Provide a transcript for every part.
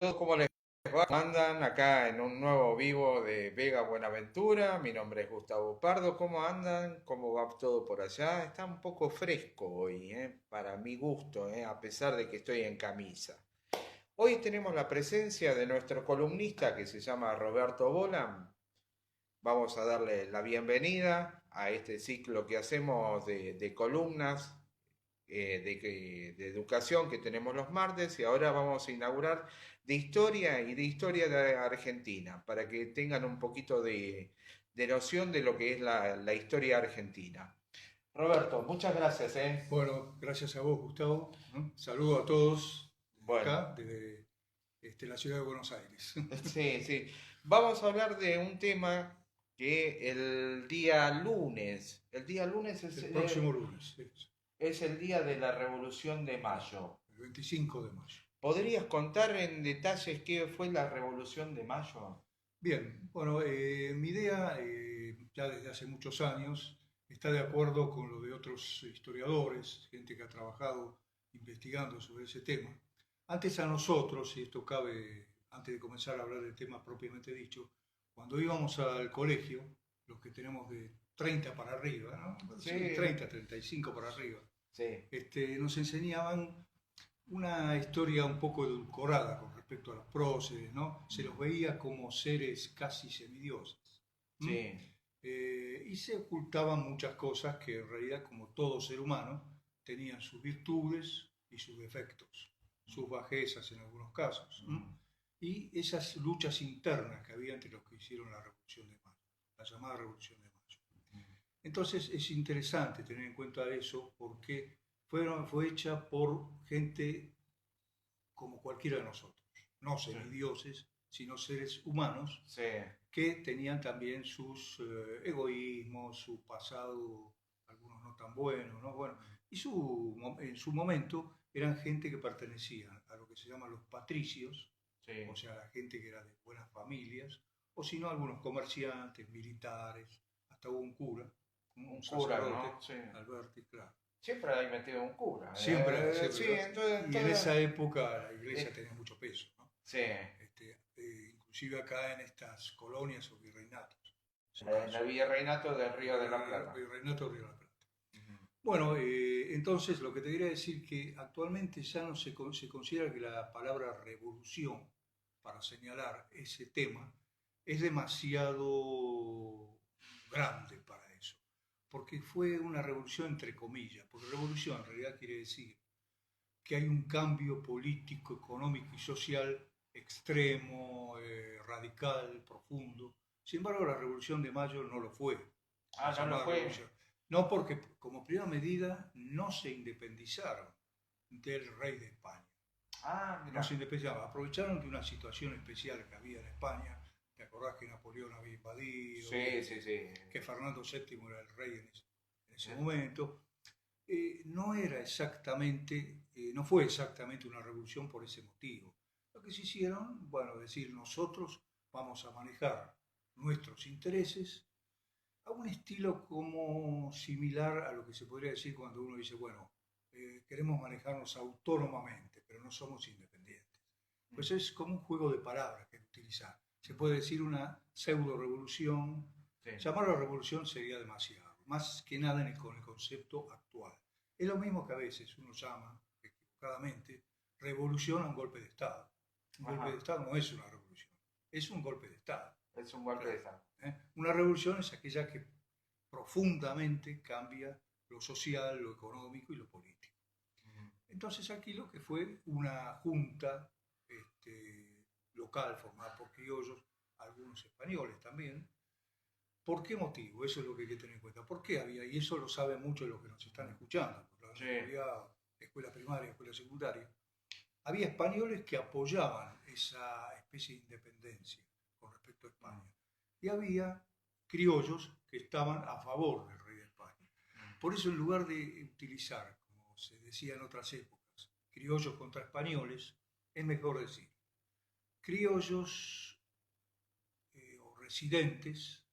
Todos, ¿cómo les va? Andan acá en un nuevo vivo de Vega Buenaventura. Mi nombre es Gustavo Pardo. ¿Cómo andan? ¿Cómo va todo por allá? Está un poco fresco hoy, para mi gusto, a pesar de que estoy en camisa. Hoy tenemos la presencia de nuestro columnista que se llama Roberto Bolan. Vamos a darle la bienvenida a este ciclo que hacemos de columnas de educación que tenemos los martes y ahora vamos a inaugurar de historia y de historia de Argentina, para que tengan un poquito de noción de lo que es la historia argentina. Roberto, muchas gracias, ¿eh? Bueno, gracias a vos, Gustavo, ¿no? Saludo a todos desde Bueno, acá, desde la ciudad de Buenos Aires. sí, sí. Vamos a hablar de un tema que el día lunes El próximo lunes, es el día de la Revolución de Mayo. el 25 de mayo. ¿Podrías contar en detalles qué fue la Revolución de Mayo? Bien, bueno, mi idea, ya desde hace muchos años, está de acuerdo con lo de otros historiadores, gente que ha trabajado investigando sobre ese tema. Antes a nosotros, y esto cabe, antes de comenzar a hablar del tema propiamente dicho, cuando íbamos al colegio, los que tenemos de 30 para arriba, ¿no? Sí, Sí, 30, 35 para arriba, sí. nos enseñaban una historia un poco edulcorada con respecto a los próceres, ¿no? Se los veía como seres casi semidioses. ¿M? Sí, Y se ocultaban muchas cosas que en realidad, como todo ser humano, tenían sus virtudes y sus defectos, sus bajezas en algunos casos. ¿M? Y esas luchas internas que había entre los que hicieron la Revolución de Mayo, la llamada Revolución de Mayo. Entonces es interesante tener en cuenta eso porque fue hecha por gente como cualquiera de nosotros, no sí, semidioses, sino seres humanos sí, que tenían también sus egoísmos, su pasado, algunos no tan buenos, ¿no? Bueno, y en su momento eran gente que pertenecía a lo que se llaman los patricios, o sí. sea, la gente que era de buenas familias, o si no, algunos comerciantes, militares, hasta hubo un cura, Un un cura, sacerdote, ¿no? Sí. Alberti, claro. Siempre hay metido un cura. Siempre, siempre. Sí, Y en esa época la iglesia tenía mucho peso, ¿no? sí, Inclusive acá en estas colonias o virreinatos, en su en caso. el virreinato del Río de la Plata. Virreinato de Río de la Plata. Ujú. Bueno, entonces lo que te quería decir que actualmente ya no se considera que la palabra revolución para señalar ese tema es demasiado grande para eso, porque fue una revolución entre comillas, porque revolución en realidad quiere decir que hay un cambio político, económico y social extremo, radical, profundo. Sin embargo, la Revolución de Mayo no lo fue, la Ah, no lo llamada fue. Revolución. No porque como primera medida no se independizaron del rey de España. Ah, No mira. se independizaron, aprovecharon de una situación especial que había en España. ¿Te acordás que Napoleón había invadido? Sí, sí, sí. Que Fernando VII era el rey en ese Eh, momento. No era exactamente, no fue exactamente una revolución por ese motivo. Lo que se hicieron, bueno, decir, nosotros vamos a manejar nuestros intereses a un estilo como similar a lo que se podría decir cuando uno dice, bueno, queremos manejarnos autónomamente, pero no somos independientes. Pues es como un juego de palabras que utilizar. Se puede decir una pseudo revolución. Sí. Llamarlo revolución sería demasiado, más que nada con el concepto actual. Es lo mismo que a veces uno llama, equivocadamente, revolución a un golpe de Estado. Un golpe de Ajá. Estado no es una revolución, es un golpe de Estado. Es un golpe de Claro. estado. Una revolución es aquella que profundamente cambia lo social, lo económico y lo político. Ujú. Entonces aquí lo que fue una junta local formada por criollos, algunos españoles también. ¿Por qué motivo? Eso es lo que hay que tener en cuenta. ¿Por qué había? Y eso lo saben muchos de los que nos están escuchando, porque la Sí. han estudiado escuela primaria, escuela secundaria. Había españoles que apoyaban esa especie de independencia con respecto a España. Y había criollos que estaban a favor del rey de España. Por eso, en lugar de utilizar, como se decía en otras épocas, criollos contra españoles, es mejor decir criollos o residentes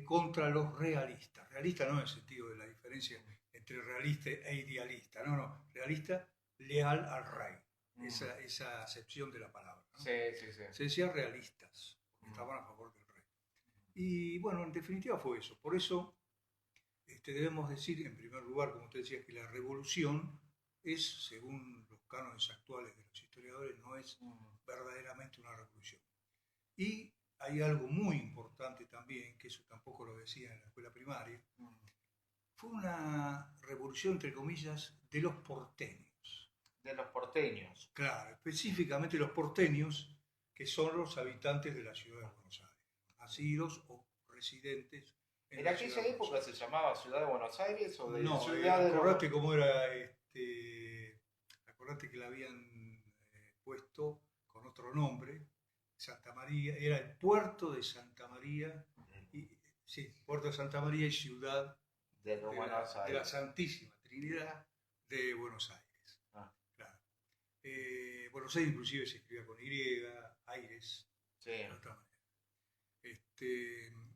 contra los realistas. Realista no en el sentido de la diferencia entre realista e idealista, no, no, realista leal al rey, esa acepción de la palabra. ¿no? Sí, sí, sí. Se decían realistas, porque estaban a favor del rey. Y bueno, en definitiva fue eso. Por eso debemos decir, en primer lugar, como usted decía, que la revolución es, según los cánones actuales de los historiadores, no es verdaderamente una revolución. Y hay algo muy importante también, que eso tampoco lo decía en la escuela primaria, fue una revolución, entre comillas, de los porteños. De los porteños. Claro, específicamente los porteños, que son los habitantes de la ciudad de Buenos Aires, nacidos o residentes en ¿En la ciudad aquella de Buenos época se Aires. llamaba Ciudad de Buenos Aires o de No, Ciudad de acordate cómo era, acordate que la habían puesto con otro nombre, Santa María, era el puerto de Santa María, y, sí, puerto de Santa María y ciudad de Buenos de la Aires? Santísima Trinidad de Buenos Aires. Ah, Claro. Buenos Aires inclusive se escribía con Y, Aires, sí, de otra manera.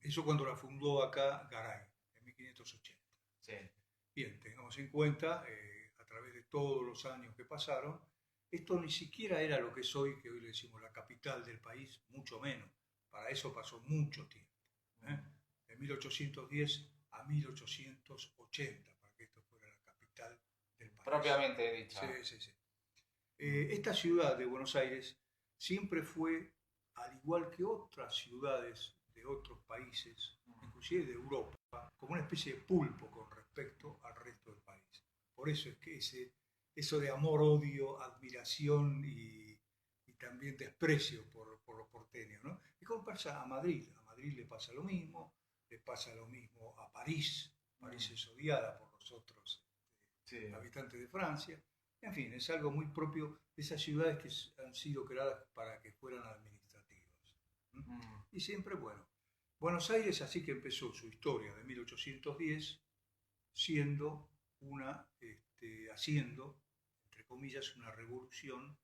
Eso cuando la fundó acá Garay, en 1580. sí. Bien, tengamos en cuenta, a través de todos los años que pasaron, esto ni siquiera era lo que es hoy, que hoy le decimos la capital del país, mucho menos. Para eso pasó mucho tiempo. De 1810 a 1880, para que esto fuera la capital del país. Propiamente dicha. Sí, sí, sí. Esta ciudad de Buenos Aires siempre fue, al igual que otras ciudades de otros países, inclusive de Europa, como una especie de pulpo con respecto al resto del país. Por eso es que eso de amor, odio, admiración y también desprecio por los porteños, ¿no? Y como pasa a Madrid le pasa lo mismo, le pasa lo mismo a París. París es odiada por los otros habitantes de Francia. En fin, es algo muy propio de esas ciudades que han sido creadas para que fueran administrativas. Y siempre, bueno, Buenos Aires así que empezó su historia de 1810 siendo haciendo, entre comillas, una revolución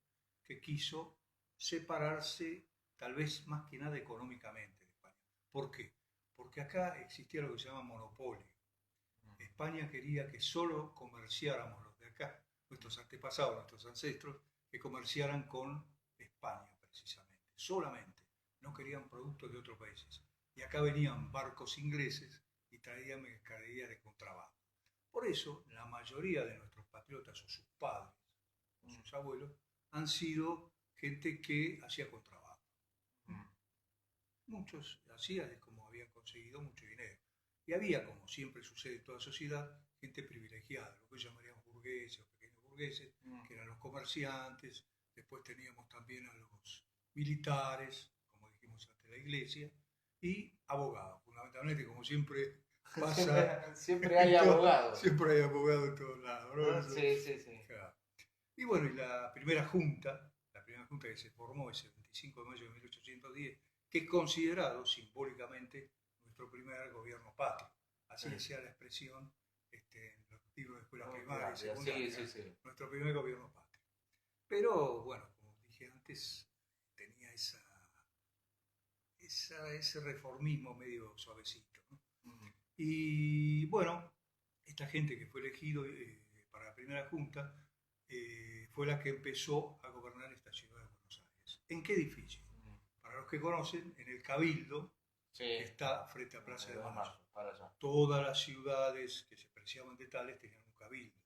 que quiso separarse tal vez más que nada económicamente de España. ¿Por qué? Porque acá existía lo que se llama monopolio. España quería que solo comerciáramos los de acá, nuestros antepasados, nuestros ancestros, que comerciaran con España precisamente, solamente. No querían productos de otros países. Y acá venían barcos ingleses y traían mercadería de contrabando. Por eso, la mayoría de nuestros patriotas, o sus padres, o sus abuelos, han sido gente que hacía contrabando. Muchos hacían como habían conseguido mucho dinero. Y había, como siempre sucede en toda sociedad, gente privilegiada, lo que llamarían burgueses o pequeños burgueses, que eran los comerciantes. Después teníamos también a los militares, como dijimos antes, la iglesia, y abogados. Fundamentalmente, como siempre pasa, siempre hay abogados. Siempre hay abogados en todos lados, ¿no? Sí, sí, sí. Claro. Y bueno, y la primera junta que se formó ese 25 de mayo de 1810, que es considerado simbólicamente nuestro primer gobierno patrio. Así decía la expresión en los libros de escuela primaria y secundaria, nuestro primer gobierno patrio. Pero bueno, como dije antes, tenía ese reformismo medio suavecito, ¿no? Y bueno, esta gente que fue elegido para la primera junta fue la que empezó a gobernar esta ciudad de Buenos Aires. ¿En qué edificio? Para los que conocen, en el Cabildo, que está frente a Plaza de Mayo. Todas las ciudades que se preciaban de tales tenían un cabildo.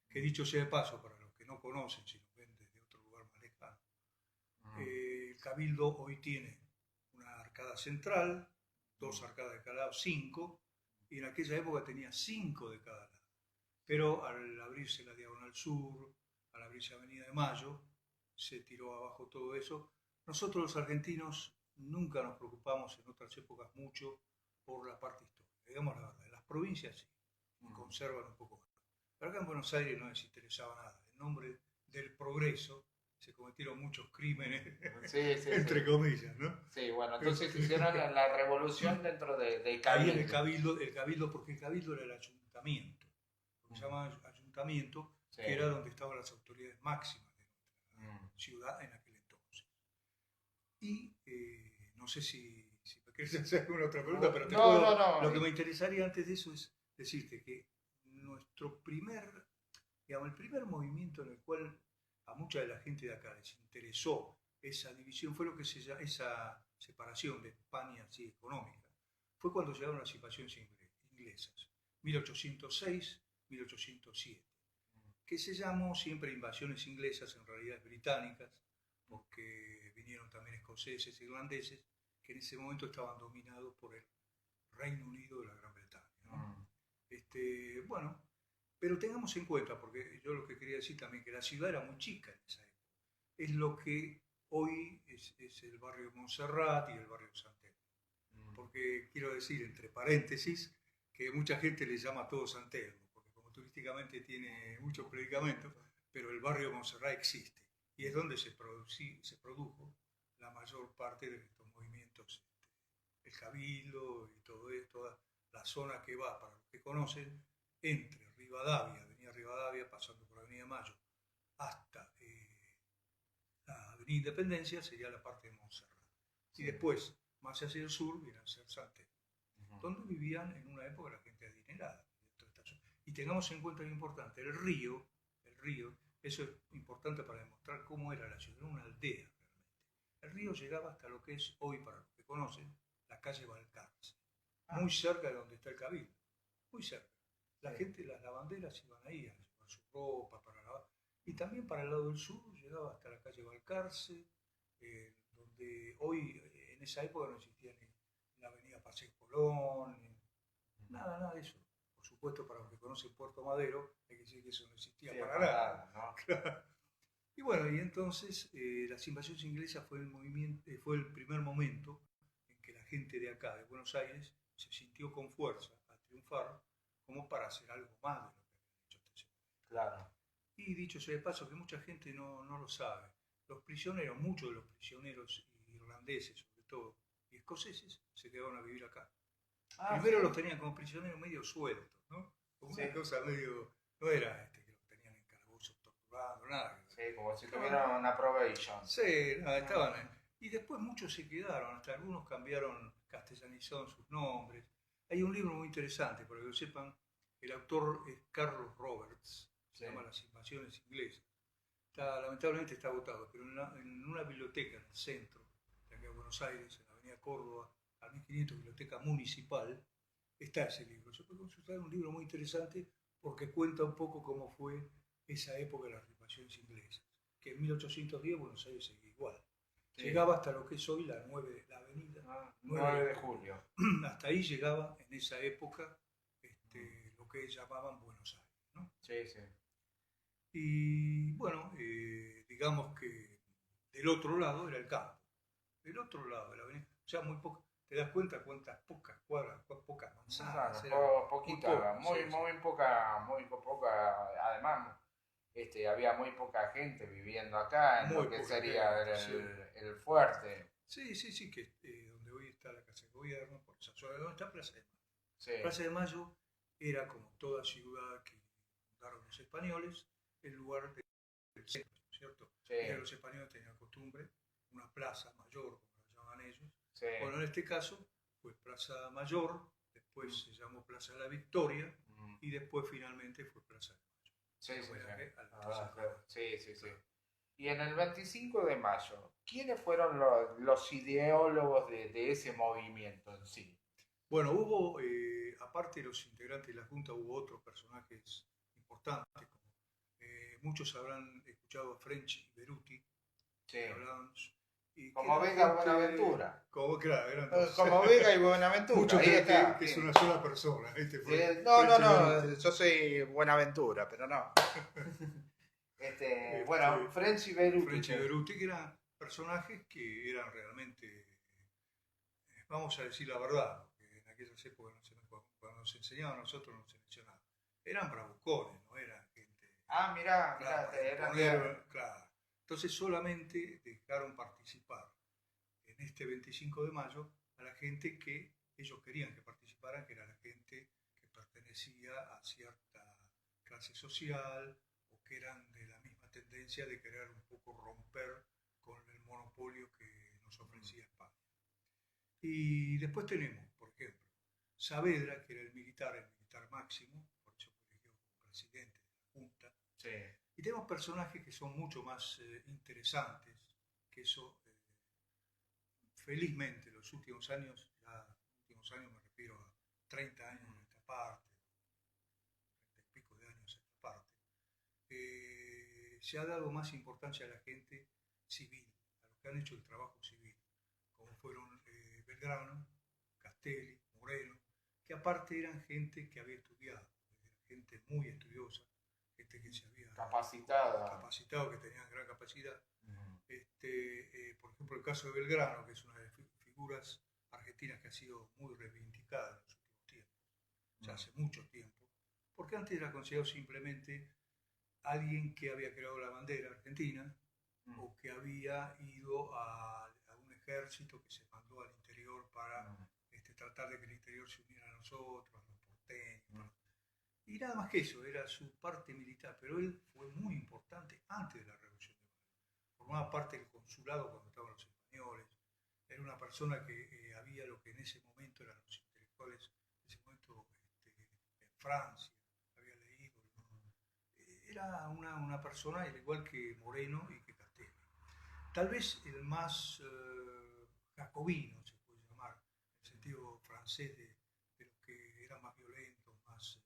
Que dicho sea de paso, para los que no conocen, si nos ven desde otro lugar más lejano, el cabildo hoy tiene una arcada central, 2 arcadas de cada lado, 5, y en aquella época tenía 5 de cada lado. Pero al abrirse la Diagonal Sur, al abrirse Avenida de Mayo, se tiró abajo todo eso. Nosotros los argentinos nunca nos preocupamos en otras épocas mucho por la parte histórica. Digamos la verdad, en las provincias sí, conservan un poco más. Pero acá en Buenos Aires no les interesaba nada. En nombre del progreso se cometieron muchos crímenes, entre comillas, ¿no? Sí, bueno, entonces hicieron la revolución dentro del Cabildo. Ahí en el Cabildo, porque el Cabildo era el ayuntamiento, lo que se llamaba ayuntamiento, que era donde estaban las autoridades máximas de nuestra ciudad en aquel entonces. Y no sé si me quieres hacer alguna otra pregunta, pero lo que me interesaría antes de eso es decirte que el primer movimiento en el cual a mucha de la gente de acá les interesó esa división, fue lo que esa separación de España así económica, fue cuando llegaron las invasiones inglesas, 1806, 1807, que se llamó siempre invasiones inglesas, en realidad británicas, porque vinieron también escoceses e irlandeses, que en ese momento estaban dominados por el Reino Unido de la Gran Bretaña, ¿no? Bueno, pero tengamos en cuenta, porque yo lo que quería decir también, que la ciudad era muy chica en esa época. Es lo que hoy es el barrio Montserrat y el barrio San Telmo. Porque quiero decir, entre paréntesis, que mucha gente le llama todo San Telmo, porque como turísticamente tiene muchos predicamentos, pero el barrio Montserrat existe. Y es donde se produjo la mayor parte de estos movimientos, el Cabildo y todo esto, toda la zona que va, para los que conocen, entre Rivadavia, Avenida Rivadavia, pasando por Avenida Mayo, hasta la Avenida Independencia, sería la parte de Montserrat. Sí. Y después, más hacia el sur, viene a ser San Telmo, donde vivían en una época la gente adinerada. Y tengamos en cuenta lo importante, el río, eso es importante para demostrar cómo era la ciudad, era una aldea realmente. El río llegaba hasta lo que es hoy, para los que conocen, la calle Balcarce, muy cerca de donde está el Cabildo, muy cerca. La gente, las lavanderas iban ahí a llevar su ropa para lavar. Y también para el lado del sur llegaba hasta la calle Balcarce, donde hoy, en esa época no existía ni la avenida Paseo Colón, nada de eso. Por supuesto, para los que conocen Puerto Madero, hay que decir que eso no existía para nada. ¿No? Claro. Y bueno, y entonces las invasiones inglesas fue el primer momento en que la gente de acá, de Buenos Aires, se sintió con fuerza a triunfar como para hacer algo más de lo que habían hecho hasta ese momento. Claro. Y dicho sea de paso, que mucha gente no lo sabe, los prisioneros, muchos de los prisioneros irlandeses sobre todo, y escoceses, se quedaron a vivir acá. Primero los tenían como prisioneros medio sueltos, ¿no? Como una cosa medio, no era que los tenían en calabozos torturando, nada. Sí, como si tuvieran una probation. Sí, nada, estaban ahí. Y después muchos se quedaron, hasta algunos cambiaron, castellanizaron sus nombres. Hay un libro muy interesante, para que lo sepan, el autor es Carlos Roberts, se llama Las invasiones inglesas. Lamentablemente está agotado, pero en una biblioteca en el centro de acá de Buenos Aires, en la avenida Córdoba, al 1500, biblioteca municipal, está ese libro. Se puede consultar, un libro muy interesante porque cuenta un poco cómo fue esa época de las invasiones inglesas, que en 1810 Buenos Aires seguía igual. Sí. Llegaba hasta lo que es hoy la avenida 9 de julio. Hasta ahí llegaba en esa época lo que llamaban Buenos Aires, ¿no? Sí, sí. Y bueno, digamos que del otro lado era el campo. Del otro lado de la avenida, o sea, muy poco. ¿Te das cuenta cuántas pocas cuadras, pocas manzanas? Poquita, muy poca, además había muy poca gente viviendo acá en lo que sería el fuerte. Sí, que donde hoy está la Casa de Gobierno, por esa zona donde está Plaza de Mayo. Sí. Plaza de Mayo era, como toda ciudad que fundaron los españoles, el lugar del centro, ¿cierto? Sí. Los españoles tenían costumbre, una plaza mayor, como la llaman ellos. Sí. Bueno, en este caso fue Plaza Mayor, después se llamó Plaza de la Victoria y después finalmente fue Plaza de Mayo. Sí. Y en el 25 de mayo, ¿quiénes fueron los ideólogos de ese movimiento en sí? Bueno, hubo, aparte de los integrantes de la Junta, hubo otros personajes importantes, como muchos habrán escuchado a French y Beruti, que hablaban. Como Vega y Buenaventura. Como Vega y Buenaventura. Muchos creen que es una sola persona. No, yo soy Buenaventura, pero no. Bueno, French y Beruti. French y Beruti, que eran personajes que eran realmente, vamos a decir la verdad, porque en aquellas épocas cuando nos enseñaban a nosotros no se mencionaba. Eran bravucones, no eran gente. Mirá, claro. Entonces solamente dejaron participar en este 25 de mayo a la gente que ellos querían que participaran, que era la gente que pertenecía a cierta clase social o que eran de la misma tendencia de querer un poco romper con el monopolio que nos ofrecía España. Y después tenemos, por ejemplo, Saavedra, que era el militar máximo, por eso fue elegido como presidente de la Junta. Sí. Y tenemos personajes que son mucho más interesantes, que eso, felizmente, los últimos años, me refiero a 30 años en esta parte, 30 y pico de años en esta parte, se ha dado más importancia a la gente civil, a los que han hecho el trabajo civil, como fueron Belgrano, Castelli, Moreno, que aparte eran gente que había estudiado, gente muy estudiosa, gente que se había capacitado, que tenían gran capacidad. Por ejemplo, el caso de Belgrano, que es una de las figuras argentinas que ha sido muy reivindicada en los últimos tiempos, ya hace mucho tiempo, porque antes era considerado simplemente alguien que había creado la bandera argentina o que había ido a un ejército que se mandó al interior para tratar de que el interior se uniera a nosotros, a los porteños. Y nada más que eso, era su parte militar, pero él fue muy importante antes de la Revolución de Mayo. Formaba parte del consulado cuando estaban los españoles, era una persona que había lo que en ese momento eran los intelectuales, en ese momento en Francia, había leído, ¿no? Era una persona, al igual que Moreno y que Castelli. Tal vez el más jacobino, se puede llamar, en el sentido francés de los que eran más violentos, más...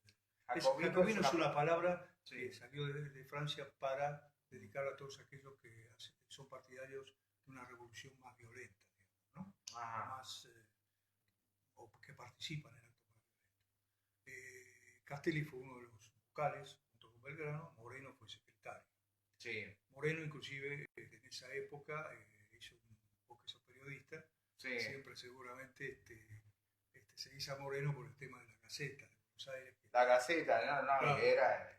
Jacobino es una palabra que salió de Francia para dedicar a todos aquellos que son partidarios de una revolución más violenta, digamos, ¿no? Más, o que participan en actos más violentos. Castelli fue uno de los vocales, junto con Belgrano. Moreno fue secretario. Sí. Moreno, inclusive, en esa época, hizo vos que sos periodista, siempre seguramente se dice a Moreno por el tema de la Gaceta de Buenos Aires. La Gaceta, claro.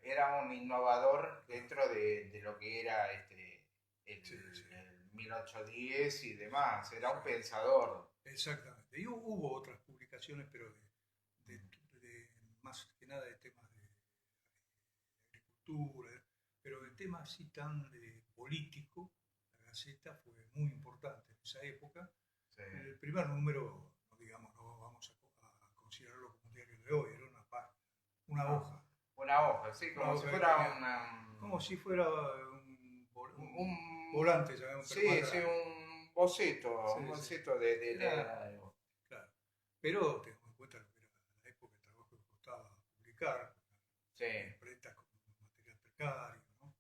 Era un innovador dentro de lo que era el 1810 y demás, era un pensador. Exactamente, y hubo otras publicaciones, pero más que nada de temas de agricultura, pero de temas así tan político. La Gaceta fue muy importante en esa época. Sí. El primer número, no vamos a considerarlo como un diario de hoy, era una hoja. Una hoja, sí, como si fuera una... Como si fuera un volante, sabemos. Sí, un boceto, sí, un boceto de claro. Pero tengamos en cuenta lo que era la época, el trabajo que costaba publicar, imprentas con material precario, ¿no?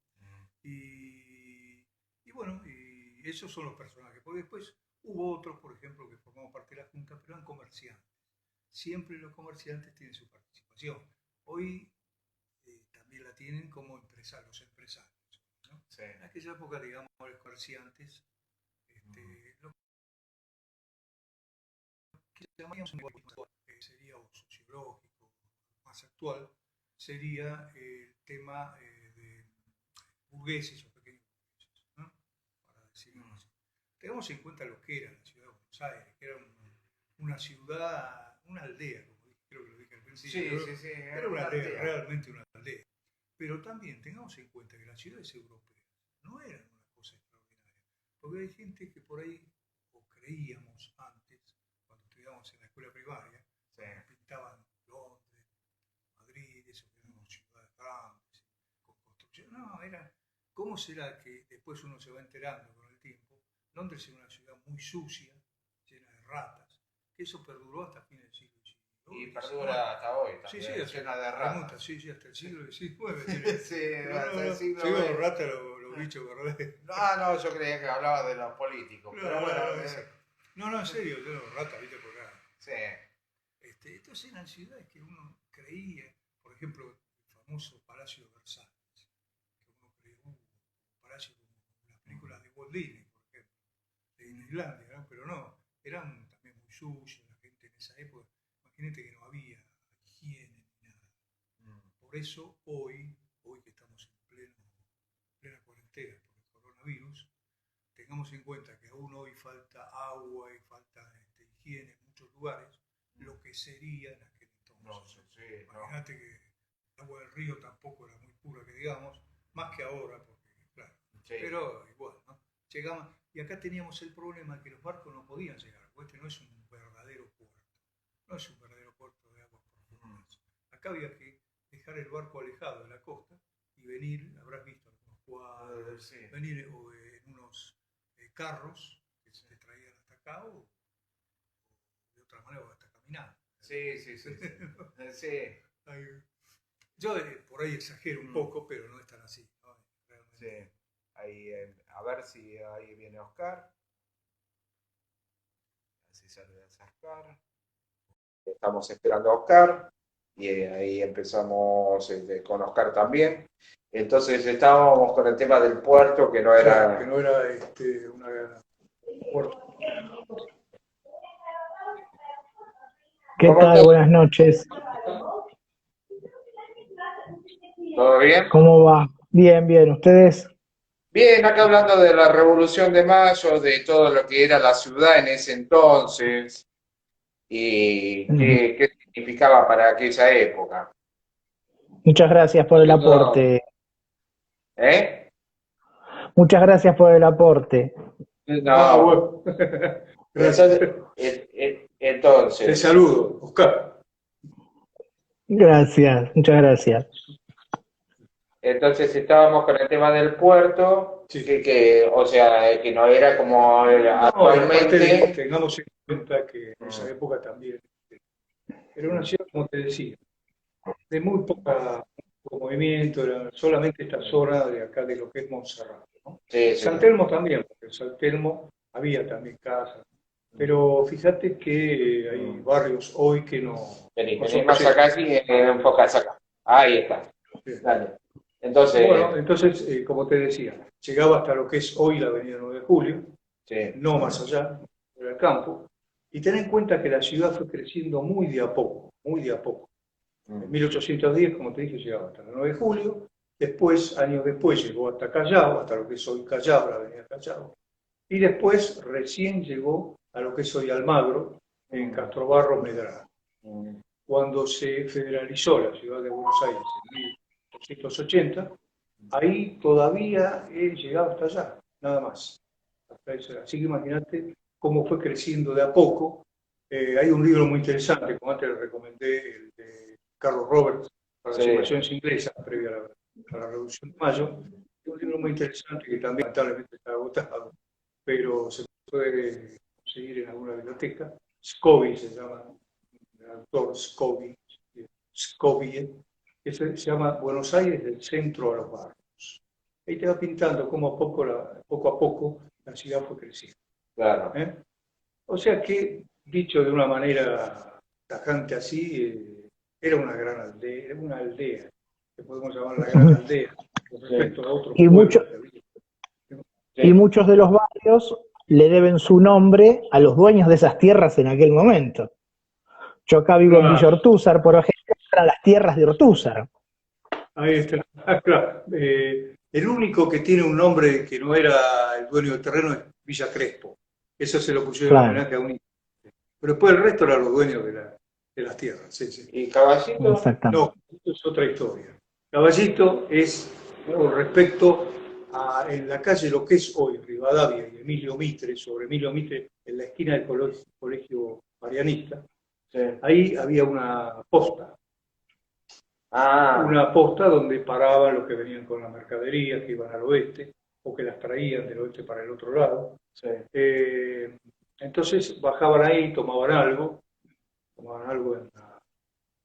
Y bueno, y esos son los personajes, porque después hubo otros, por ejemplo, que formaban parte de la Junta, pero eran comerciantes. Siempre los comerciantes tienen su participación. Hoy también la tienen como los empresarios, ¿no? Sí. En aquella época, digamos, los comerciantes, lo que llamaríamos sería o sociológico, más actual, sería el tema de burgueses o pequeños burgueses, ¿no? Para decirlo así. Tengamos en cuenta lo que era la ciudad de Buenos Aires, que era una ciudad, una aldea, como creo que lo dije al principio. Sí. Era una aldea, realmente una aldea. Pero también tengamos en cuenta que las ciudades europeas no eran una cosa extraordinaria. Porque hay gente que por ahí, o creíamos antes, cuando estudiábamos en la escuela primaria, pintaban Londres, Madrid, eso que eran ciudades grandes, con construcción. No, era. ¿Cómo será que después uno se va enterando con el tiempo? Londres era una ciudad muy sucia, llena de ratas, que eso perduró hasta fines del siglo XIX. Y perdura hasta hoy también, llena de ratas. Sí, hasta el siglo XIX. Hasta el siglo XIX. Sí, ratas los bichos, ¿verdad? No, yo creía que hablaba de los políticos. Pero bueno, no, en serio, yo los ratas, viste, por acá. Sí. Entonces eran ciudades que uno creía, por ejemplo, el famoso Palacio de Versalles, que uno creía, un palacio como las películas de Walt Disney, por ejemplo, en Islandia, ¿no? Pero no, eran también muy sucios, la gente en esa época. Imagínate que no había higiene ni nada. Por eso hoy que estamos en plena cuarentena por el coronavirus, tengamos en cuenta que aún hoy falta agua y falta higiene en muchos lugares, lo que sería en aquel entonces. Imagínate que el agua del río tampoco era muy pura, que digamos, más que ahora, porque claro, pero igual, ¿no? Llegamos, y acá teníamos el problema que los barcos no podían llegar, porque no es un verdadero puerto. No es un verdadero puerto de aguas profundas. Acá había que dejar el barco alejado de la costa y venir, habrás visto algunos cuadros, venir en unos carros que se traían hasta acá o de otra manera o hasta caminando. Sí, sí, sí. Sí. Yo por ahí exagero un poco, pero no es tan así, ¿no? Sí. Ahí, a ver si ahí viene Oscar. Así saludas a Oscar. Estamos esperando a Oscar. Y ahí empezamos con Oscar también. Entonces estábamos con el tema del puerto, que no era... Claro, que no era una puerto. ¿Qué tal? Buenas noches. ¿Todo bien? ¿Cómo va? Bien, bien. ¿Ustedes? Bien, acá hablando de la Revolución de Mayo, de todo lo que era la ciudad en ese entonces y qué significaba para aquella época. Muchas gracias por el aporte. ¿Eh? Muchas gracias por el aporte. No, Bueno. Gracias. Entonces, Te saludo, Oscar. Gracias, muchas gracias. entonces estábamos con el tema del puerto, Sí. o sea, que no era como actualmente. Tengamos en cuenta que en esa época también era una ciudad, como te decía, de muy poco movimiento, era solamente esta zona de acá de lo que es Montserrat, ¿no? Sí, San Telmo también, porque en San Telmo había también casas, pero fíjate que hay barrios hoy que no Vení son más acá y enfocás acá. Ahí está. Sí. Dale. Entonces, Bueno, entonces, como te decía, llegaba hasta lo que es hoy la Avenida 9 de Julio, sí. no más allá, era el campo, y ten en cuenta que la ciudad fue creciendo muy de a poco, muy de a poco. En 1810, como te dije, llegaba hasta el 9 de julio, después, años después, llegó hasta Callao, hasta lo que es hoy Callao, la avenida Callao, y después recién llegó a lo que es hoy Almagro, en Castrobarro Medrano. Cuando se federalizó la ciudad de Buenos Aires en 1880, ahí todavía llegaba hasta allá, nada más. Así que imagínate cómo fue creciendo de a poco. Hay un libro muy interesante, como antes le recomendé, el de Carlos Roberts, para las invasiones inglesas, previa a la Revolución de Mayo. Es un libro muy interesante que también lamentablemente está agotado, pero se puede conseguir en alguna biblioteca. Scobie se llama, el autor Scobie, que se llama Buenos Aires del centro a los barrios. Ahí te va pintando cómo poco a poco la ciudad fue creciendo. Claro. O sea que, dicho de una manera tajante así, era una gran aldea, era una aldea, que podemos llamar la gran aldea, con respecto a otros pueblos que había. Y muchos de los barrios le deben su nombre a los dueños de esas tierras en aquel momento. Yo acá vivo en Villa Ortúzar, por ejemplo, eran las tierras de Ortúzar. Ahí está, claro. El único que tiene un nombre que no era el dueño del terreno es Villa Crespo. Eso se lo pusieron en homenaje a un hijo. Pero después el resto eran los dueños de las tierras. Sí, sí. ¿Y Caballito? No, esto es otra historia. Caballito es con respecto a en la calle lo que es hoy Rivadavia y Emilio Mitre, sobre Emilio Mitre, en la esquina del colegio Marianista. Sí. Ahí había una posta. Una posta donde paraban los que venían con la mercadería, que iban al oeste, o que las traían del oeste para el otro lado. Sí. Entonces bajaban ahí, tomaban algo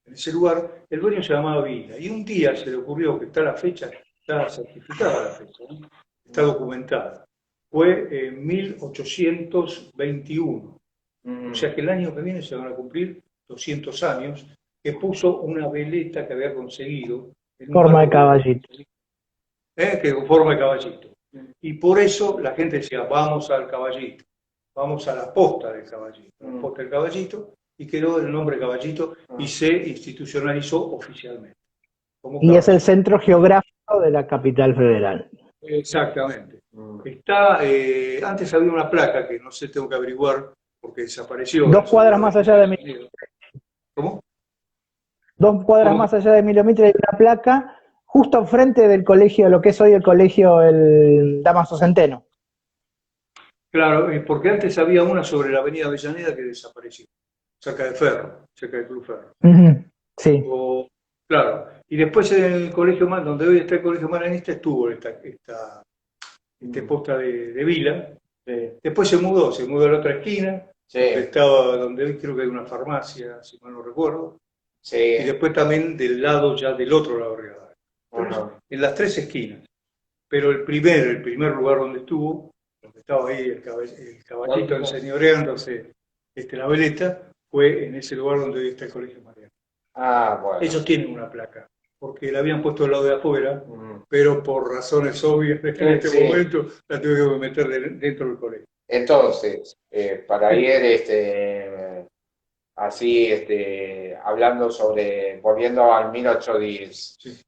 en ese lugar. El dueño se llamaba Vila, y un día se le ocurrió, que está la fecha, está certificada la fecha, ¿no? Está documentada. Fue en 1821. O sea que el año que viene se van a cumplir 200 años, que puso una veleta que había conseguido. En forma de caballito. Que con forma de caballito. Y por eso la gente decía, vamos al caballito, vamos a la posta del caballito, la posta del caballito, y quedó el nombre caballito y se institucionalizó oficialmente. Y es el centro geográfico de la capital federal. Exactamente. Está, antes había una placa que no sé, tengo que averiguar porque desapareció. 2 cuadras más allá de Emilio. ¿Cómo? 2 cuadras más allá de Emilio Mitre hay una placa justo enfrente del colegio, lo que es hoy el colegio el Dámaso Centeno. Claro, porque antes había una sobre la avenida Avellaneda que desapareció, cerca de Ferro, cerca del Club Ferro. Sí. Claro, y después en el colegio, donde hoy está el colegio Marianista, estuvo esta posta de Vila, Sí, Después se mudó a la otra esquina, sí, donde estaba, donde hoy creo que hay una farmacia, si mal no recuerdo, y sí. después también del lado, ya del otro lado de Rivadavia. Pero Ajá. en las tres esquinas. Pero el primer lugar donde estuvo, donde estaba ahí el caballito enseñoreándose la veleta, fue en ese lugar donde hoy está el Colegio Mariano. Ah, bueno. Ellos tienen una placa, porque la habían puesto al lado de afuera, Mm. pero por razones obvias en este Sí. momento la tuve que meter dentro del colegio. Entonces, para ir así, hablando sobre, volviendo al 1810, Sí.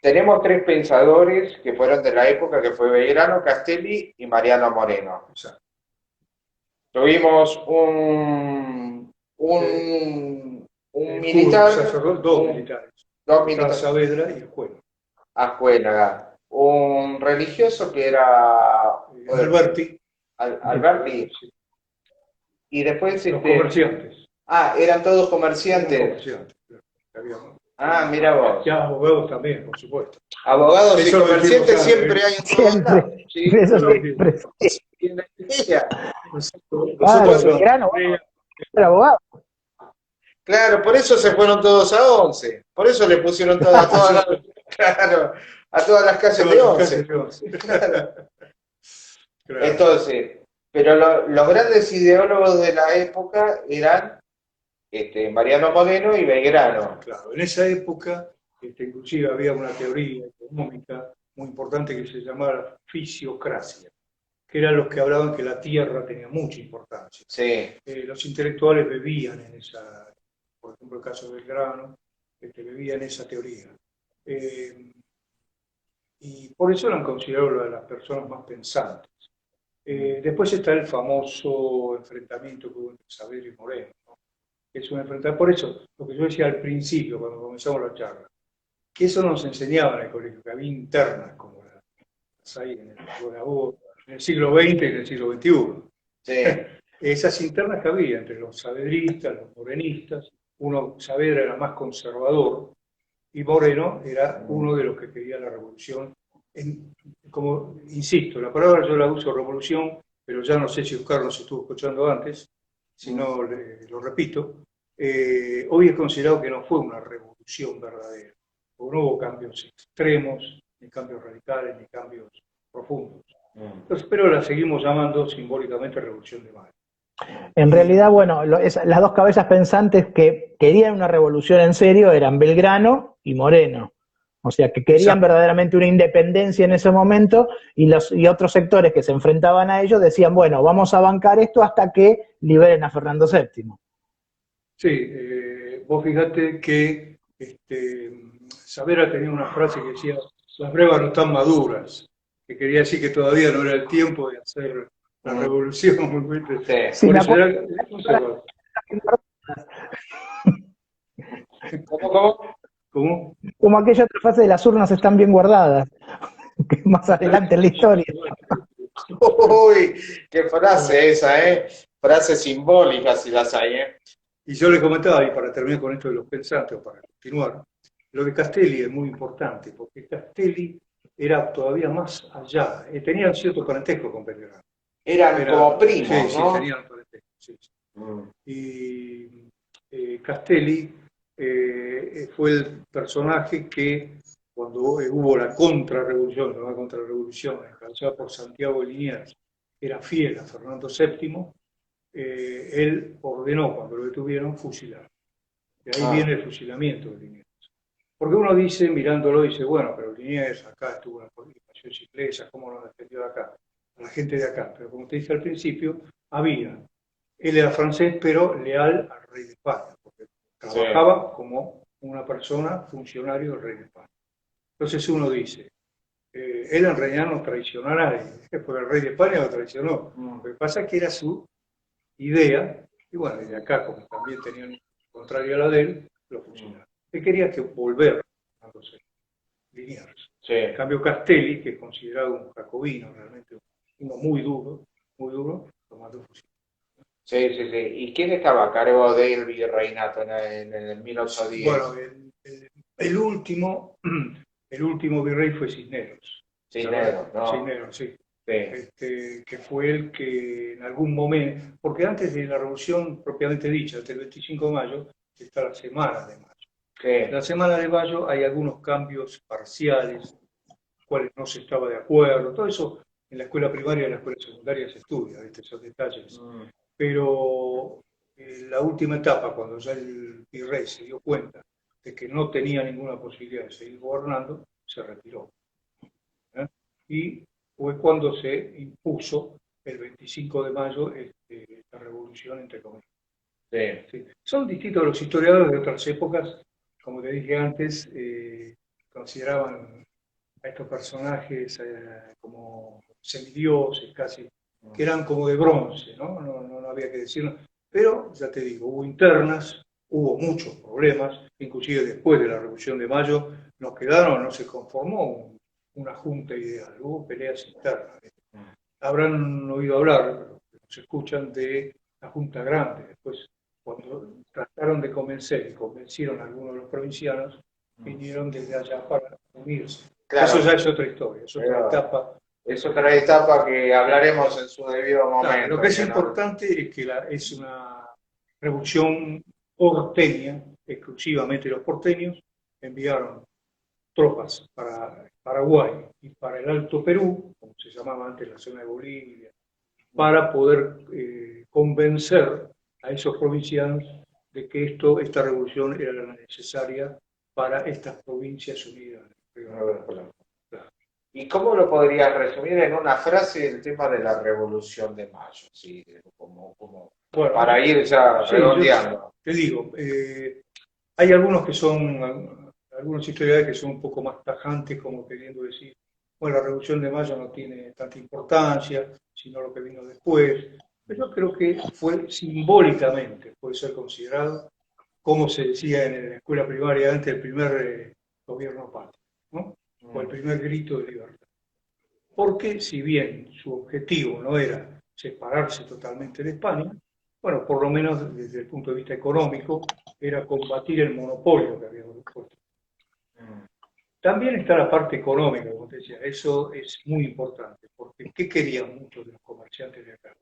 tenemos tres pensadores que fueron de la época, que fue Belgrano, Castelli y Mariano Moreno. Exacto. Tuvimos un Un militar, sacerdote, dos militares, dos Estaba militares, Saavedra y Escuela. Ascuénaga, un religioso que era Alberti, Alberti, sí. y después Los comerciantes. eran todos Los comerciantes. comerciantes, claro. Había- Ah, mira vos. Ya abogados también, por supuesto. Abogados y Eso lo comerciantes dijimos siempre hay en todos lados. Siempre, Sí, eso lo siempre. y en la iglesia. Claro, Nosotros, Belgrano, bueno, era abogado. claro, por eso se fueron todos a 11. Por eso le pusieron claro, a todas las calles de 11. Claro. Claro. Entonces, pero los grandes ideólogos de la época eran Mariano Moreno y Belgrano. Claro, en esa época, inclusive había una teoría económica muy importante que se llamaba fisiocracia, que eran los que hablaban que la tierra tenía mucha importancia. Sí. Los intelectuales bebían en esa, por ejemplo, el caso del Belgrano, bebían en esa teoría. Y por eso eran considerados las personas más pensantes. Después está el famoso enfrentamiento que hubo entre Saavedra y Moreno, ¿no? Es un enfrentamiento. Por eso, lo que yo decía al principio, cuando comenzamos la charla, que eso nos enseñaba en el colegio, que había internas como las hay en el siglo XX y en el siglo XXI. Sí. Esas internas que había entre los saavedristas, los morenistas, Saavedra era más conservador y Moreno era uno de los que quería la revolución. Como insisto, la palabra yo la uso revolución, pero ya no sé si Oscar nos estuvo escuchando antes, si no lo repito. Hoy es considerado que no fue una revolución verdadera, porque no hubo cambios extremos, ni cambios radicales, ni cambios profundos. Entonces, pero la seguimos llamando simbólicamente Revolución de Mayo. En realidad, bueno, las dos cabezas pensantes que querían una revolución en serio eran Belgrano y Moreno. O sea, que querían Exacto. verdaderamente una independencia en ese momento y otros sectores que se enfrentaban a ellos decían, bueno, vamos a bancar esto hasta que liberen a Fernando VII. Sí, vos fíjate que Saavedra tenía una frase que decía, las brevas no están maduras, que quería decir que todavía no era el tiempo de hacer la revolución. Sí. Por eso era conservador. ¿Cómo? Como aquella otra frase de las urnas están bien guardadas, que más adelante en la historia. Uy, qué frase esa, ¿eh? Frases simbólicas si las hay, ¿eh? Y yo le comentaba, y para terminar con esto de los pensantes, o para continuar, lo de Castelli es muy importante, porque Castelli era todavía más allá, tenía cierto parentesco con Belgrano. Eran como primos, sí, ¿no? Sí, tenían parentesco, sí. Y Castelli fue el personaje que, cuando hubo la contrarrevolución, encabezada por Santiago de Liniers, era fiel a Fernando VII, él ordenó, cuando lo detuvieron, fusilar. De ahí viene el fusilamiento de Liniers. Porque uno dice, mirándolo, dice, bueno, pero Liniers acá estuvo en las invasiones inglesas, ¿cómo lo defendió de acá? A la gente de acá. Pero como te dije al principio, él era francés, pero leal al rey de España, porque trabajaba como una persona funcionario del rey de España. Entonces uno dice, él en realidad no traicionó a nadie, porque el rey de España lo traicionó. Lo que pasa es que era su idea, y bueno, y de acá, como también tenían contraria a la de él, lo fusilaron. Él quería que volver a los Liniers. En cambio, Castelli, que es considerado un jacobino, realmente uno muy duro, lo mandó fusilar. Sí. ¿Y quién estaba a cargo del virreinato en el 1810? Bueno, el último virrey fue Cisneros. Cisneros, ¿no? Cisneros, sí. Sí. Que fue el que en algún momento, porque antes de la revolución propiamente dicha, hasta el 25 de mayo, está la Semana de Mayo. Sí. En la Semana de Mayo hay algunos cambios parciales, cuales no se estaba de acuerdo, todo eso en la escuela primaria y en la escuela secundaria se estudia, ¿viste? Esos detalles. Pero la última etapa, cuando ya el virrey se dio cuenta de que no tenía ninguna posibilidad de seguir gobernando, se retiró. Y fue cuando se impuso el 25 de mayo la revolución, entre comillas. Sí. Son distintos los historiadores de otras épocas, como te dije antes, consideraban a estos personajes como semidioses casi, que eran como de bronce, ¿no? No había que decirlo. Pero, ya te digo, hubo internas, hubo muchos problemas, inclusive después de la Revolución de Mayo, no se conformó una junta ideal, hubo peleas internas. Habrán oído hablar, pero nos escuchan, de la Junta Grande. Después, cuando trataron de convencer y convencieron a algunos de los provincianos, vinieron desde allá para unirse. Claro. Eso ya es otra historia, es otra etapa. Es otra etapa que hablaremos en su debido momento. Claro, lo que es importante es que es una revolución porteña, exclusivamente los porteños enviaron tropas para Paraguay y para el Alto Perú, como se llamaba antes la zona de Bolivia, para poder convencer a esos provincianos de que esta revolución era la necesaria para estas provincias unidas. ¿Y cómo lo podrías resumir en una frase el tema de la Revolución de Mayo? ¿Sí? Bueno, para ir ya redondeando. Te digo, hay algunos historiadores que son un poco más tajantes, como queriendo decir, bueno, la Revolución de Mayo no tiene tanta importancia, sino lo que vino después. Pero yo creo que fue simbólicamente, puede ser considerado, como se decía en la escuela primaria antes, el primer gobierno patrio, ¿no? O el primer grito de libertad. Porque si bien su objetivo no era separarse totalmente de España, bueno, por lo menos desde el punto de vista económico, era combatir el monopolio que había puesto. También está la parte económica, como te decía, eso es muy importante, porque ¿qué querían muchos de los comerciantes de acá?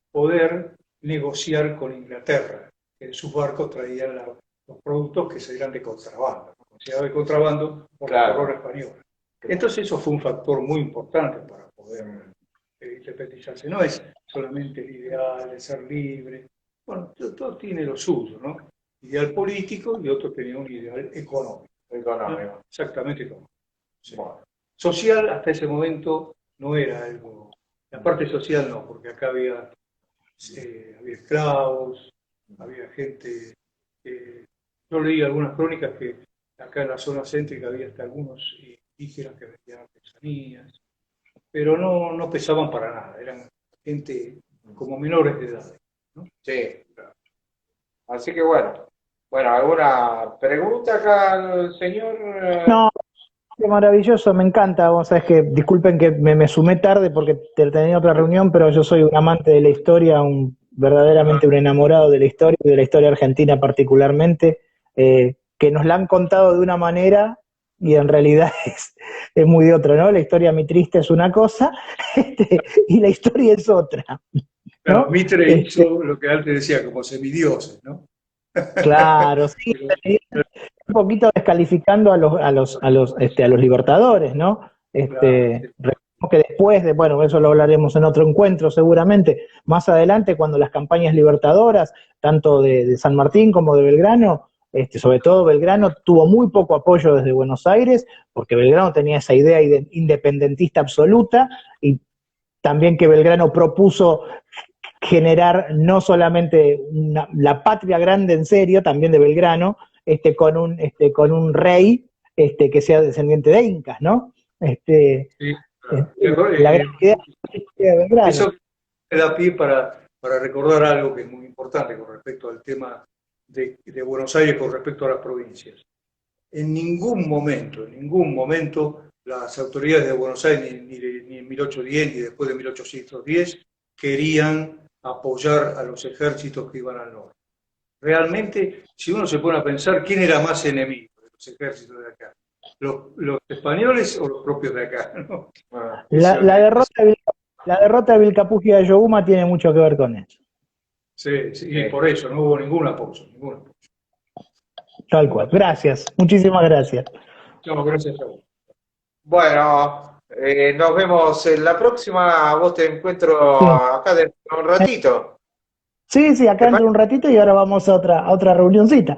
Poder negociar con Inglaterra, que en sus barcos traían los productos que salían de contrabando, considerado de contrabando por la corona española. Entonces eso fue un factor muy importante para poder independizarse. No es solamente el ideal de ser libre, bueno, todo tiene lo suyo, ¿no? Ideal político y otro tenía un ideal económico. Económico. Exactamente económico. Sí. Bueno. Social hasta ese momento no era algo. La parte social no, porque acá había esclavos, había gente. Yo leí algunas crónicas que acá en la zona céntrica había hasta algunos indígenas que vendían artesanías, pero no pesaban para nada, eran gente como menores de edad, ¿no? Sí. Así que bueno, ¿alguna pregunta acá al señor? No, qué maravilloso, me encanta. Vos sabés que, disculpen que me sumé tarde porque tenía otra reunión, pero yo soy un amante de la historia, verdaderamente un enamorado de la historia y de la historia argentina particularmente, que nos la han contado de una manera y en realidad es muy de otra, ¿no? La historia Mitrista es una cosa y la historia es otra, ¿no? Claro, Mitre hizo lo que antes decía, como semidioses, ¿no? Claro, sí, un poquito descalificando a los libertadores, ¿no? Recordemos que después bueno, eso lo hablaremos en otro encuentro seguramente, más adelante cuando las campañas libertadoras, tanto de San Martín como de Belgrano, sobre todo Belgrano tuvo muy poco apoyo desde Buenos Aires, porque Belgrano tenía esa idea independentista absoluta, y también que Belgrano propuso generar no solamente la patria grande en serio, también de Belgrano, con un rey que sea descendiente de incas, ¿no? Sí, claro. La gran idea de Belgrano. Eso me da pie para recordar algo que es muy importante con respecto al tema de Buenos Aires con respecto a las provincias. En ningún momento las autoridades de Buenos Aires, ni en 1810 ni después de 1810, querían apoyar a los ejércitos que iban al norte. Realmente, si uno se pone a pensar, ¿quién era más enemigo de los ejércitos de acá? los españoles o los propios de acá, ¿no? Ah, La derrota de Vilcapugio de Ayohuma tiene mucho que ver con eso. Sí, sí, y por eso no hubo ningún apoyo, ningún apoyo. Tal cual. Gracias. Muchísimas gracias. No, gracias a vos. bueno, nos vemos en la próxima. Vos te encuentro Sí. acá dentro de un ratito. Sí, acá ¿Te entro un ratito y ahora vamos a otra reunioncita.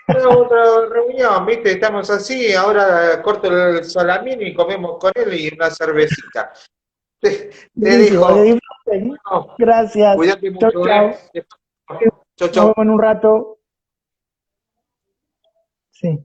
Otra reunión, ¿viste? Estamos así, ahora corto el salamín y comemos con él y una cervecita. Te Buenísimo, que dejo. disfruten. No, Gracias. cuídate Chau, mucho, chau. Chau, Nos vemos chau. en un rato. Sí.